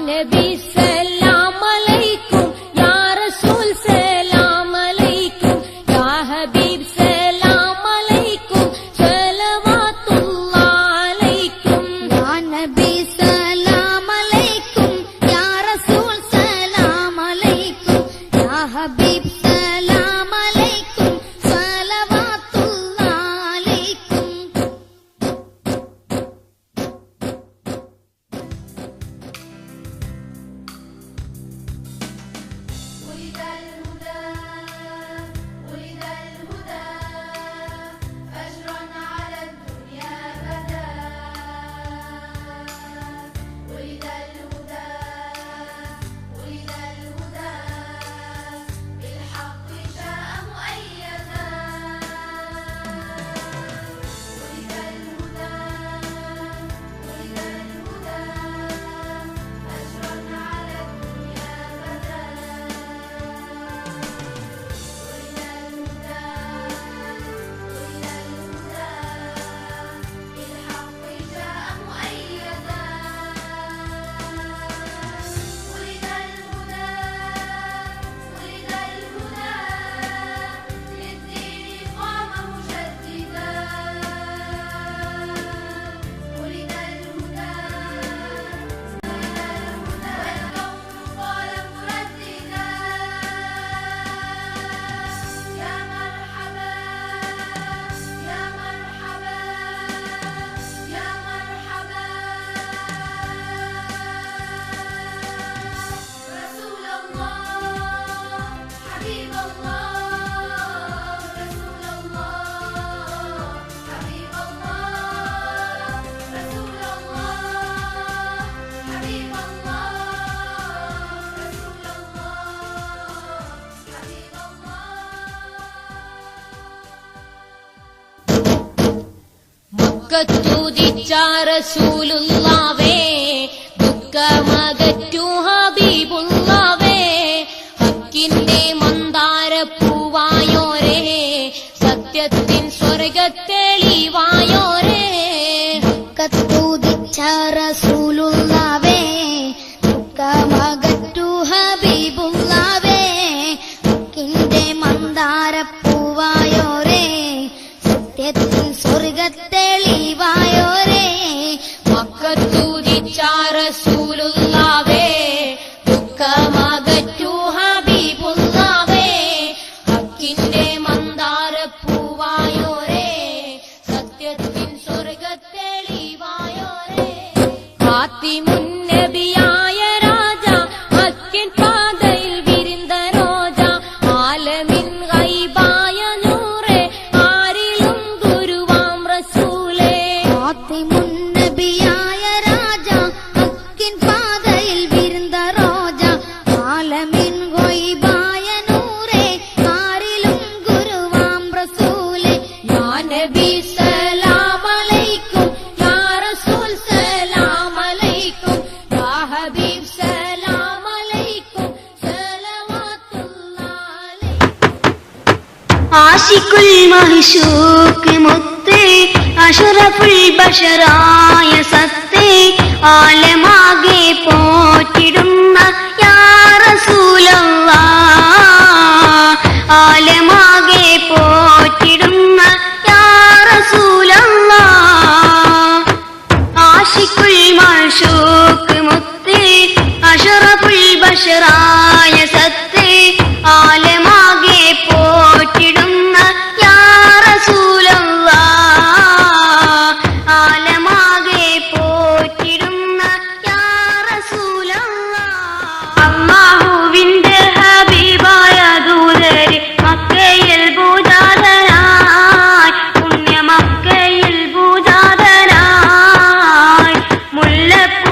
നബി സലാം അലൈക്കും യാ റസൂൽ സലാം അലൈക്കും യാ ഹബീബ് സലാം അലൈക്കും സ്വലവാത്തുല്ലാഹ് അലൈക്കും യാ നബി സലാം അലൈക്കും യാ റസൂൽ സലാം അലൈക്കും യാ ഹബീബ് സലാം അലൈക്കും സ്വലവാത്തുല്ലാഹ് അലൈക്കും മക്കത്തുദിച്ച റസൂലുള്ളാവേ ദുഃഖമകറ്റു ഹബീബുള്ളാവേ ഹക്കിന്റെ മന്ദാരപ്പൂവായോരേ സത്യത്തിൻ സ്വർഗത്തെളിവായോരേ മക്കത്തുദിച്ച റസൂലുള്ളാവേ ദുഃഖമകറ്റു ഹബീബുള്ളാവേ ഹക്കിന്റെ മന്ദാരപ്പൂവായോരേ സത്യത്തിൻ സ്വർഗത്തെളിവായോരേ മക്കത്തുദിച്ച റസൂലുള്ളാവേ ദുഃഖമകറ്റു ഹബീബുള്ളാവേ ഹക്കിന്റെ മന്ദാരപ്പൂവായോരേ സത്യത്തിൻ സ്വർഗത്തെളിവായോരേ ഫാത്തിമുൻ നബിയായ രാജ ഹക്കിൻ പാതയിൽ വിരിந்த രോജ ആലമിൻ ഗൈബായ നൂറേ ആരിലും ഗുരുവാം റസൂലേ ഫാത്തിമുൻ നബിയായ രാജ ഹക്കിൻ പാതയിൽ വിരിந்த റോജ ആലമിൻ ഗൈബായ നൂറേ ആരിലും ഗുരുവാം റസൂലേ യാ നബി സലാം അലൈക്കും യാ റസൂൽ സലാം അലൈക്കും യാ ഹബീബ് സലാം അലൈക്കും സ്വലവാത്തുല്ലാഹ് അലൈക്കും ആശിഖുൽ മഹ്ശൂഖ് മുത്ത് അഷ്റഫുൽ ബശറായ സത്ത് ആലമാകെ പോറ്റിടുന്ന യാ റസൂലല്ലാഹ് ആലമാകെ പോറ്റിടുന്ന യാ റസൂലല്ലാഹ് ആശിഖുൽ മഹ്ശൂഖ് മുത്ത് അഷ്റഫുൽ ബശറായ സത്ത് ആലമാകെ പോറ്റിടുന്ന യാ റസൂലല്ലാഹ് ആലമാകെ പോറ്റിടുന്ന യാ റസൂലല്ലാഹ് അല്ലാഹുവിന്റെ ഹബീബായ ദൂതരെ മക്കയിൽ പൂജാതനായി പുണ്യ മക്കയിൽ പൂജാതനായി മുല്ലപ്പൂ